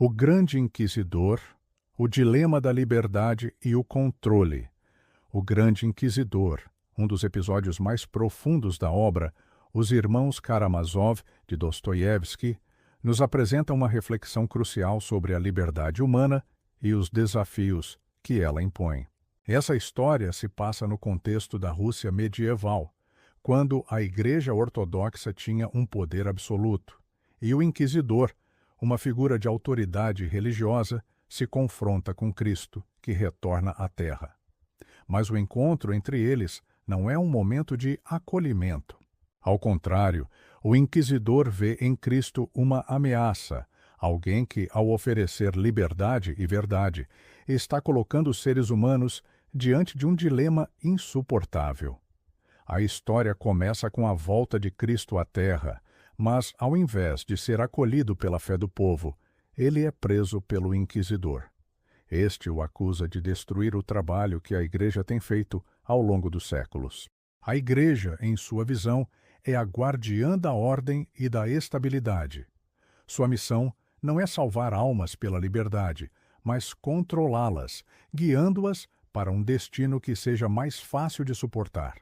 O Grande Inquisidor, o Dilema da Liberdade e o Controle. O Grande Inquisidor, um dos episódios mais profundos da obra, Os Irmãos Karamazov, de Dostoiévski, nos apresenta uma reflexão crucial sobre a liberdade humana e os desafios que ela impõe. Essa história se passa no contexto da Rússia medieval, quando a Igreja Ortodoxa tinha um poder absoluto, e o Inquisidor, uma figura de autoridade religiosa, se confronta com Cristo, que retorna à Terra. Mas o encontro entre eles não é um momento de acolhimento. Ao contrário, o Inquisidor vê em Cristo uma ameaça, alguém que, ao oferecer liberdade e verdade, está colocando os seres humanos diante de um dilema insuportável. A história começa com a volta de Cristo à Terra, mas, ao invés de ser acolhido pela fé do povo, ele é preso pelo Inquisidor. Este o acusa de destruir o trabalho que a Igreja tem feito ao longo dos séculos. A Igreja, em sua visão, é a guardiã da ordem e da estabilidade. Sua missão não é salvar almas pela liberdade, mas controlá-las, guiando-as para um destino que seja mais fácil de suportar.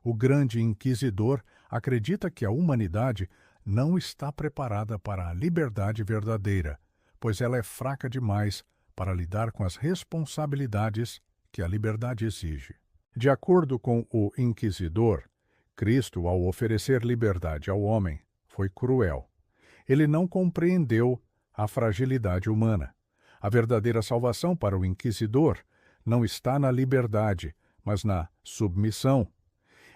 O Grande Inquisidor acredita que a humanidade não está preparada para a liberdade verdadeira, pois ela é fraca demais para lidar com as responsabilidades que a liberdade exige. De acordo com o Inquisidor, Cristo, ao oferecer liberdade ao homem, foi cruel. Ele não compreendeu a fragilidade humana. A verdadeira salvação para o Inquisidor não está na liberdade, mas na submissão.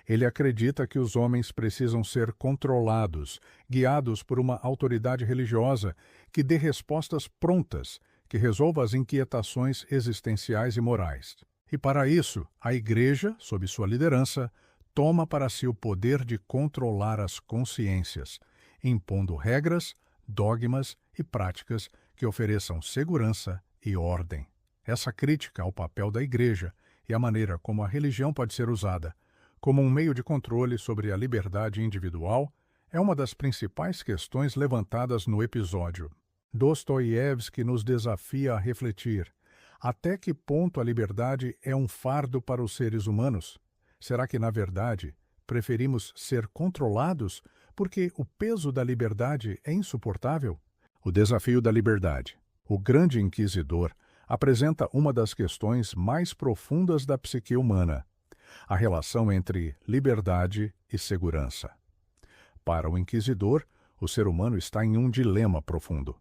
Ele acredita que os homens precisam ser controlados, guiados por uma autoridade religiosa que dê respostas prontas, que resolva as inquietações existenciais e morais. E para isso, a Igreja, sob sua liderança, toma para si o poder de controlar as consciências, impondo regras, dogmas e práticas que ofereçam segurança e ordem. Essa crítica ao papel da Igreja e à maneira como a religião pode ser usada como um meio de controle sobre a liberdade individual é uma das principais questões levantadas no episódio. Dostoiévski nos desafia a refletir: até que ponto a liberdade é um fardo para os seres humanos? Será que, na verdade, preferimos ser controlados porque o peso da liberdade é insuportável? O desafio da liberdade. O Grande Inquisidor apresenta uma das questões mais profundas da psique humana: a relação entre liberdade e segurança. Para o Inquisidor, o ser humano está em um dilema profundo.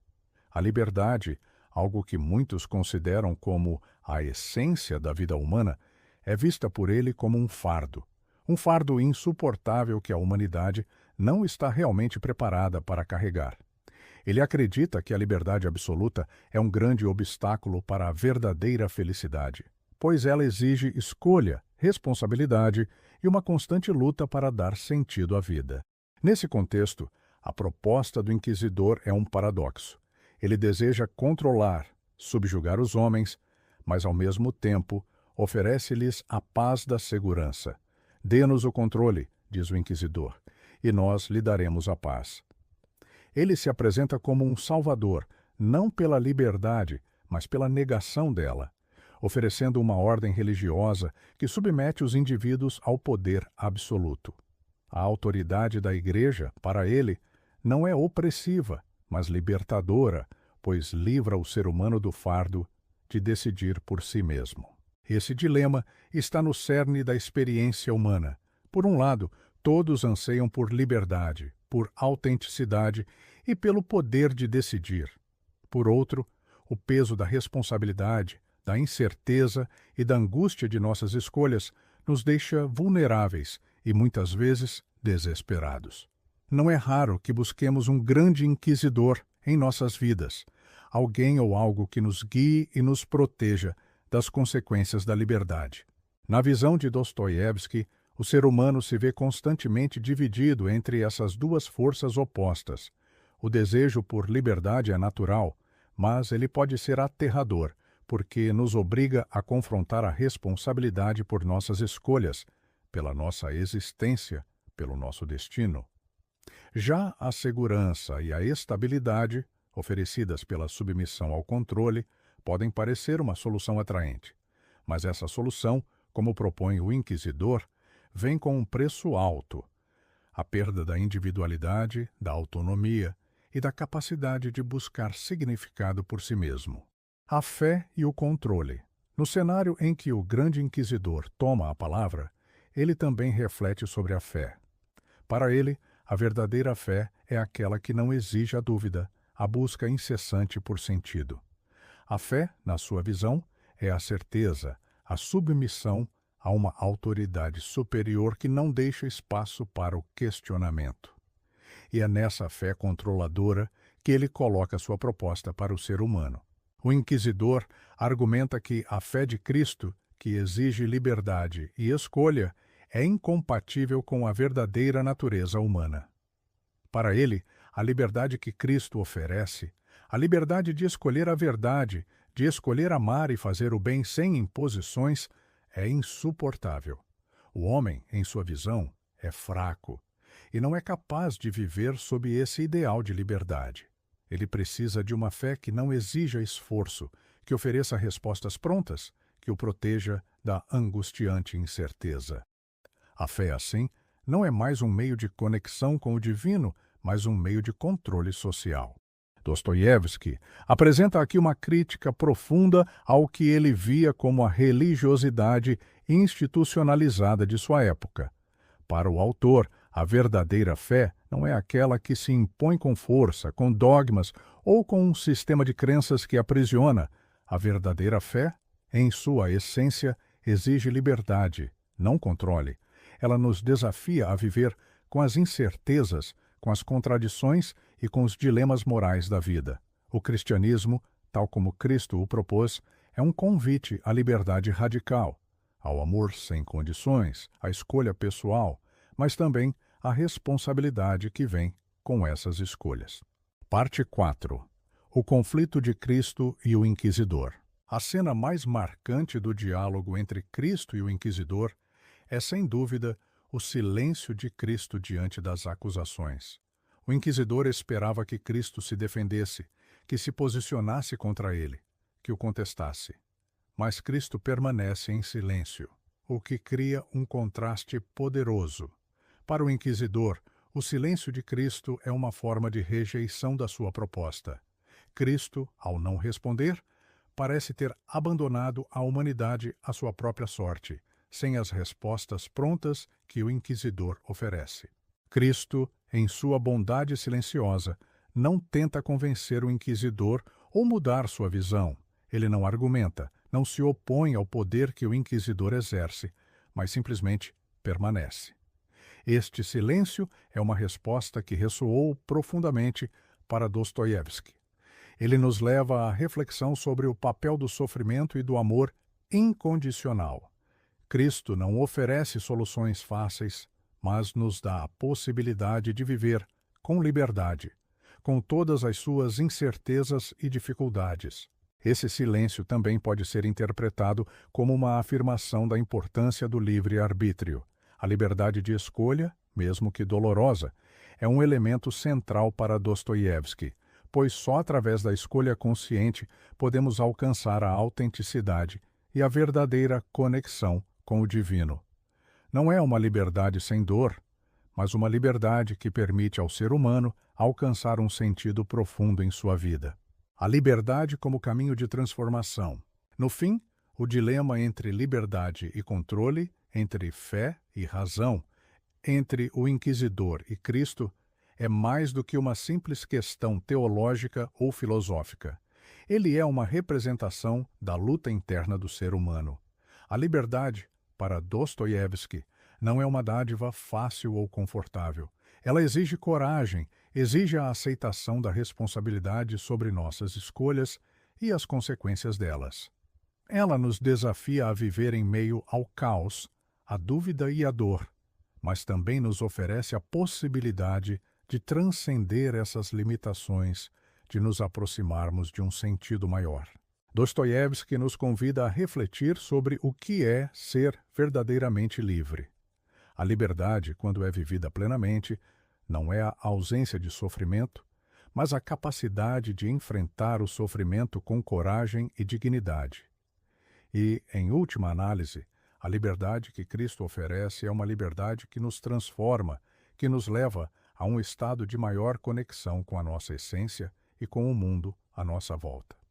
A liberdade, algo que muitos consideram como a essência da vida humana, é vista por ele como um fardo insuportável que a humanidade não está realmente preparada para carregar. Ele acredita que a liberdade absoluta é um grande obstáculo para a verdadeira felicidade, pois ela exige escolha, responsabilidade e uma constante luta para dar sentido à vida. Nesse contexto, a proposta do Inquisidor é um paradoxo. Ele deseja controlar, subjugar os homens, mas ao mesmo tempo oferece-lhes a paz da segurança. Dê-nos o controle, diz o Inquisidor, e nós lhe daremos a paz. Ele se apresenta como um salvador, não pela liberdade, mas pela negação dela, oferecendo uma ordem religiosa que submete os indivíduos ao poder absoluto. A autoridade da Igreja, para ele, não é opressiva, mas libertadora, pois livra o ser humano do fardo de decidir por si mesmo. Esse dilema está no cerne da experiência humana. Por um lado, todos anseiam por liberdade, por autenticidade e pelo poder de decidir. Por outro, o peso da responsabilidade, da incerteza e da angústia de nossas escolhas nos deixa vulneráveis e, muitas vezes, desesperados. Não é raro que busquemos um grande inquisidor em nossas vidas, alguém ou algo que nos guie e nos proteja das consequências da liberdade. Na visão de Dostoiévski, o ser humano se vê constantemente dividido entre essas duas forças opostas. O desejo por liberdade é natural, mas ele pode ser aterrador, porque nos obriga a confrontar a responsabilidade por nossas escolhas, pela nossa existência, pelo nosso destino. Já a segurança e a estabilidade oferecidas pela submissão ao controle, podem parecer uma solução atraente. Mas essa solução, como propõe o inquisidor, vem com um preço alto: a perda da individualidade, da autonomia e da capacidade de buscar significado por si mesmo. A fé e o controle. No cenário em que o grande inquisidor toma a palavra, ele também reflete sobre a fé. Para ele, a verdadeira fé é aquela que não exige a dúvida, a busca incessante por sentido. A fé, na sua visão, é a certeza, a submissão a uma autoridade superior que não deixa espaço para o questionamento. E é nessa fé controladora que ele coloca sua proposta para o ser humano. O inquisidor argumenta que a fé de Cristo, que exige liberdade e escolha, é incompatível com a verdadeira natureza humana. Para ele, a liberdade que Cristo oferece, a liberdade de escolher a verdade, de escolher amar e fazer o bem sem imposições, é insuportável. O homem, em sua visão, é fraco e não é capaz de viver sob esse ideal de liberdade. Ele precisa de uma fé que não exija esforço, que ofereça respostas prontas, que o proteja da angustiante incerteza. A fé, assim, não é mais um meio de conexão com o divino, mas um meio de controle social. Dostoiévski apresenta aqui uma crítica profunda ao que ele via como a religiosidade institucionalizada de sua época. Para o autor, a verdadeira fé não é aquela que se impõe com força, com dogmas ou com um sistema de crenças que aprisiona. A verdadeira fé, em sua essência, exige liberdade, não controle. Ela nos desafia a viver com as incertezas, com as contradições e com os dilemas morais da vida. O cristianismo, tal como Cristo o propôs, é um convite à liberdade radical, ao amor sem condições, à escolha pessoal, mas também à responsabilidade que vem com essas escolhas. Parte 4. O conflito de Cristo e o inquisidor. A cena mais marcante do diálogo entre Cristo e o inquisidor é, sem dúvida, o silêncio de Cristo diante das acusações. O inquisidor esperava que Cristo se defendesse, que se posicionasse contra ele, que o contestasse. Mas Cristo permanece em silêncio, o que cria um contraste poderoso. Para o inquisidor, o silêncio de Cristo é uma forma de rejeição da sua proposta. Cristo, ao não responder, parece ter abandonado a humanidade à sua própria sorte, sem as respostas prontas que o inquisidor oferece. Cristo, em sua bondade silenciosa, não tenta convencer o inquisidor ou mudar sua visão. Ele não argumenta, não se opõe ao poder que o inquisidor exerce, mas simplesmente permanece. Este silêncio é uma resposta que ressoou profundamente para Dostoiévski. Ele nos leva à reflexão sobre o papel do sofrimento e do amor incondicional. Cristo não oferece soluções fáceis, mas nos dá a possibilidade de viver com liberdade, com todas as suas incertezas e dificuldades. Esse silêncio também pode ser interpretado como uma afirmação da importância do livre-arbítrio. A liberdade de escolha, mesmo que dolorosa, é um elemento central para Dostoiévski, pois só através da escolha consciente podemos alcançar a autenticidade e a verdadeira conexão com o divino. Não é uma liberdade sem dor, mas uma liberdade que permite ao ser humano alcançar um sentido profundo em sua vida. A liberdade como caminho de transformação. No fim, o dilema entre liberdade e controle, entre fé e razão, entre o inquisidor e Cristo, é mais do que uma simples questão teológica ou filosófica. Ele é uma representação da luta interna do ser humano. A liberdade, para Dostoiévski, não é uma dádiva fácil ou confortável. Ela exige coragem, exige a aceitação da responsabilidade sobre nossas escolhas e as consequências delas. Ela nos desafia a viver em meio ao caos, à dúvida e à dor, mas também nos oferece a possibilidade de transcender essas limitações, de nos aproximarmos de um sentido maior. Dostoiévski nos convida a refletir sobre o que é ser verdadeiramente livre. A liberdade, quando é vivida plenamente, não é a ausência de sofrimento, mas a capacidade de enfrentar o sofrimento com coragem e dignidade. E, em última análise, a liberdade que Cristo oferece é uma liberdade que nos transforma, que nos leva a um estado de maior conexão com a nossa essência e com o mundo à nossa volta.